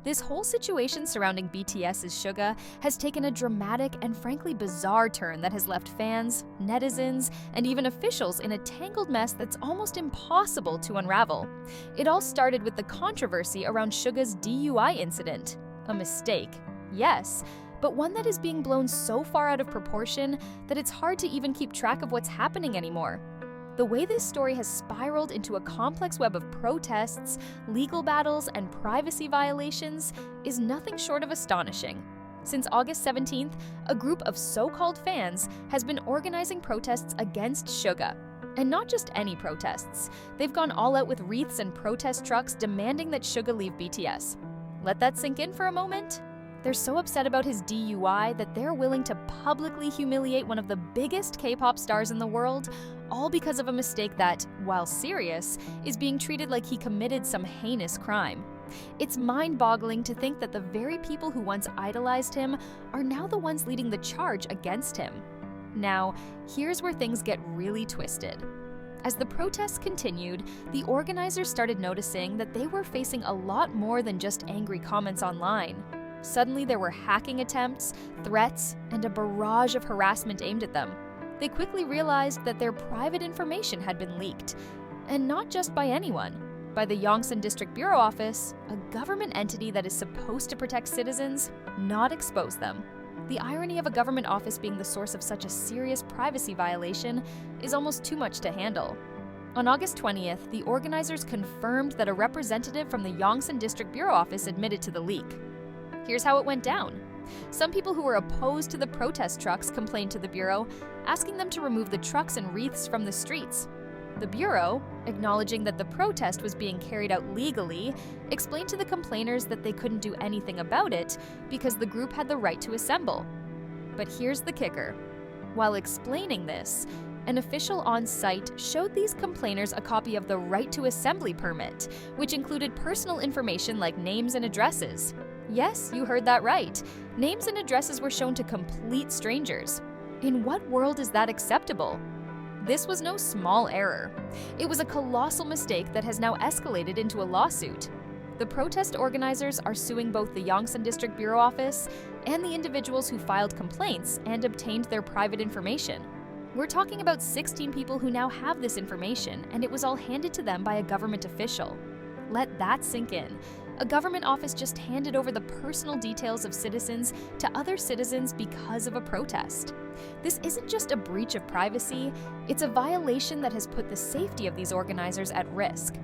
This whole situation surrounding BTS's Suga has taken a dramatic and frankly bizarre turn that has left fans, netizens, and even officials in a tangled mess that's almost impossible to unravel. It all started with the controversy around Suga's DUI incident. A mistake, yes, but one that is being blown so far out of proportion that it's hard to even keep track of what's happening anymore. The way this story has spiraled into a complex web of protests, legal battles, and privacy violations is nothing short of astonishing. Since August 17th, a group of so-called fans has been organizing protests against Suga. And not just any protests. They've gone all out with wreaths and protest trucks demanding that Suga leave BTS. Let that sink in for a moment. They're so upset about his DUI that they're willing to publicly humiliate one of the biggest K-pop stars in the world, all because of a mistake that, while serious, is being treated like he committed some heinous crime. It's mind-boggling to think that the very people who once idolized him are now the ones leading the charge against him. Now, here's where things get really twisted. As the protests continued, the organizers started noticing that they were facing a lot more than just angry comments online. Suddenly, there were hacking attempts, threats, and a barrage of harassment aimed at them. They quickly realized that their private information had been leaked, and not just by anyone, by the Yongsan District Bureau Office, a government entity that is supposed to protect citizens, not expose them. The irony of a government office being the source of such a serious privacy violation is almost too much to handle. On August 20th, the organizers confirmed that a representative from the Yongsan District Bureau Office admitted to the leak. Here's how it went down. Some people who were opposed to the protest trucks complained to the Bureau, asking them to remove the trucks and wreaths from the streets. The Bureau, acknowledging that the protest was being carried out legally, explained to the complainers that they couldn't do anything about it because the group had the right to assemble. But here's the kicker. While explaining this, an official on site showed these complainers a copy of the right to assembly permit, which included personal information like names and addresses. Yes, you heard that right. Names and addresses were shown to complete strangers. In what world is that acceptable? This was no small error. It was a colossal mistake that has now escalated into a lawsuit. The protest organizers are suing both the Yongsan District Bureau Office and the individuals who filed complaints and obtained their private information. We're talking about 16 people who now have this information, and it was all handed to them by a government official. Let that sink in. A government office just handed over the personal details of citizens to other citizens because of a protest. This isn't just a breach of privacy, it's a violation that has put the safety of these organizers at risk.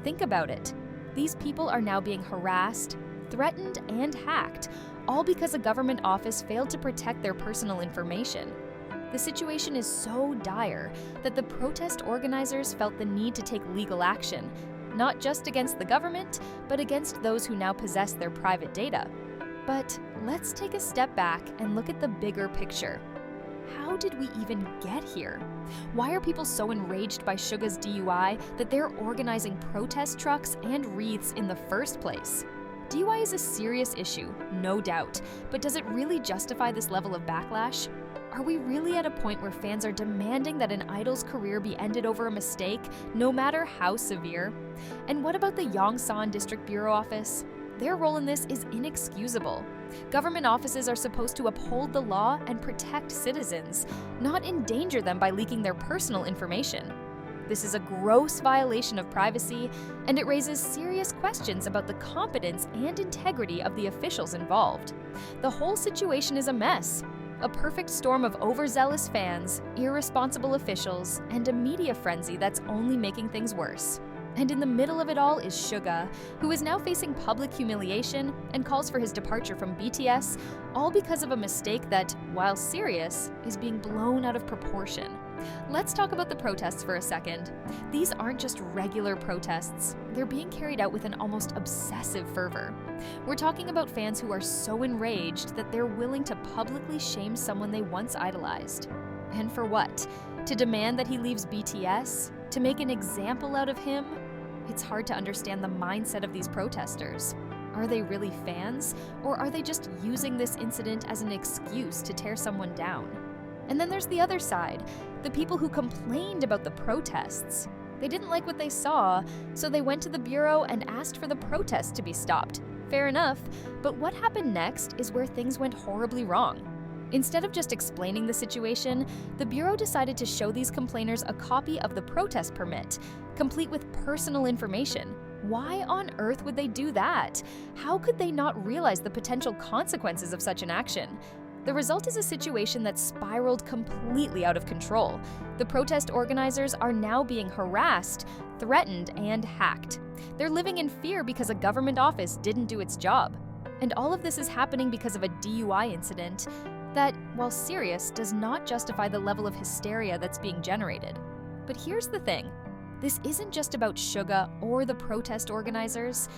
Think about it. These people are now being harassed, threatened, and hacked, all because a government office failed to protect their personal information. The situation is so dire that the protest organizers felt the need to take legal action, not just against the government, but against those who now possess their private data. But let's take a step back and look at the bigger picture. How did we even get here? Why are people so enraged by Suga's DUI that they're organizing protest trucks and wreaths in the first place? DUI is a serious issue, no doubt, but does it really justify this level of backlash? Are we really at a point where fans are demanding that an idol's career be ended over a mistake, no matter how severe? And what about the Yongsan District Bureau Office? Their role in this is inexcusable. Government offices are supposed to uphold the law and protect citizens, not endanger them by leaking their personal information. This is a gross violation of privacy, and it raises serious questions about the competence and integrity of the officials involved. The whole situation is a mess. A perfect storm of overzealous fans, irresponsible officials, and a media frenzy that's only making things worse. And in the middle of it all is Suga, who is now facing public humiliation and calls for his departure from BTS, all because of a mistake that, while serious, is being blown out of proportion. Let's talk about the protests for a second. These aren't just regular protests. They're being carried out with an almost obsessive fervor. We're talking about fans who are so enraged that they're willing to publicly shame someone they once idolized. And for what? To demand that he leaves BTS? To make an example out of him? It's hard to understand the mindset of these protesters. Are they really fans? Or are they just using this incident as an excuse to tear someone down? And then there's the other side, the people who complained about the protests. They didn't like what they saw, so they went to the Bureau and asked for the protests to be stopped, Fair enough, but what happened next is where things went horribly wrong. Instead of just explaining the situation, the Bureau decided to show these complainers a copy of the protest permit, complete with personal information. Why on earth would they do that? How could they not realize the potential consequences of such an action? The result is a situation that spiraled completely out of control. The protest organizers are now being harassed, threatened, and hacked. They're living in fear because a government office didn't do its job. And all of this is happening because of a DUI incident that, while serious, does not justify the level of hysteria that's being generated. But here's the thing. This isn't just about Suga or the protest organizers.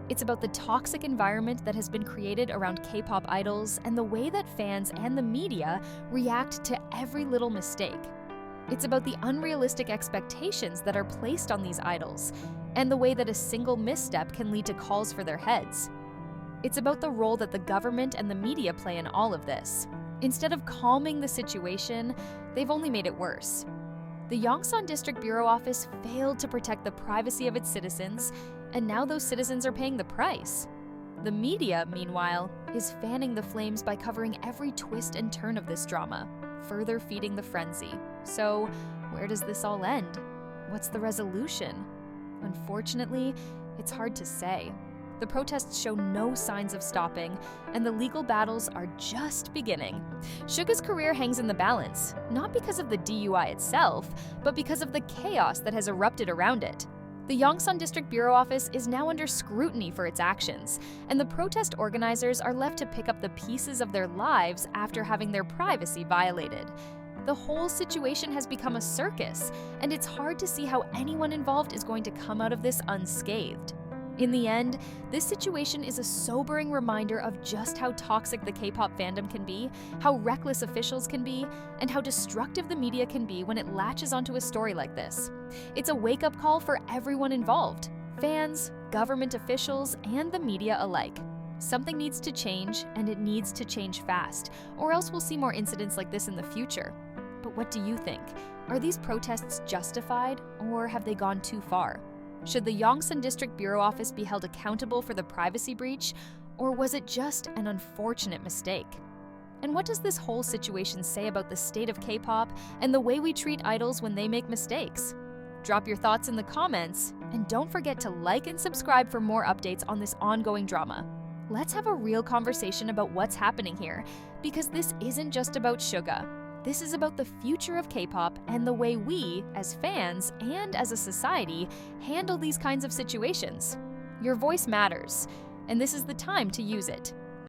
It's about the toxic environment that has been created around K-pop idols and the way that fans and the media react to every little mistake. It's about the unrealistic expectations that are placed on these idols and the way that a single misstep can lead to calls for their heads. It's about the role that the government and the media play in all of this. Instead of calming the situation, they've only made it worse. The Yongsan District Bureau Office failed to protect the privacy of its citizens, and now those citizens are paying the price. The media, meanwhile, is fanning the flames by covering every twist and turn of this drama, further feeding the frenzy. So, where does this all end? What's the resolution? Unfortunately, it's hard to say. The protests show no signs of stopping, and the legal battles are just beginning. Suga's career hangs in the balance, not because of the DUI itself, but because of the chaos that has erupted around it. The Yongsan District Bureau Office is now under scrutiny for its actions, and the protest organizers are left to pick up the pieces of their lives after having their privacy violated. The whole situation has become a circus, and it's hard to see how anyone involved is going to come out of this unscathed. In the end, this situation is a sobering reminder of just how toxic the K-pop fandom can be, how reckless officials can be, and how destructive the media can be when it latches onto a story like this. It's a wake-up call for everyone involved: fans, government officials, and the media alike. Something needs to change, and it needs to change fast, or else we'll see more incidents like this in the future. But what do you think? Are these protests justified, or have they gone too far? Should the Yongsan District Bureau Office be held accountable for the privacy breach, or was it just an unfortunate mistake? And what does this whole situation say about the state of K-pop and the way we treat idols when they make mistakes? Drop your thoughts in the comments, and don't forget to like and subscribe for more updates on this ongoing drama. Let's have a real conversation about what's happening here, because this isn't just about Suga. This is about the future of K-pop and the way we, as fans and as a society, handle these kinds of situations. Your voice matters, and this is the time to use it.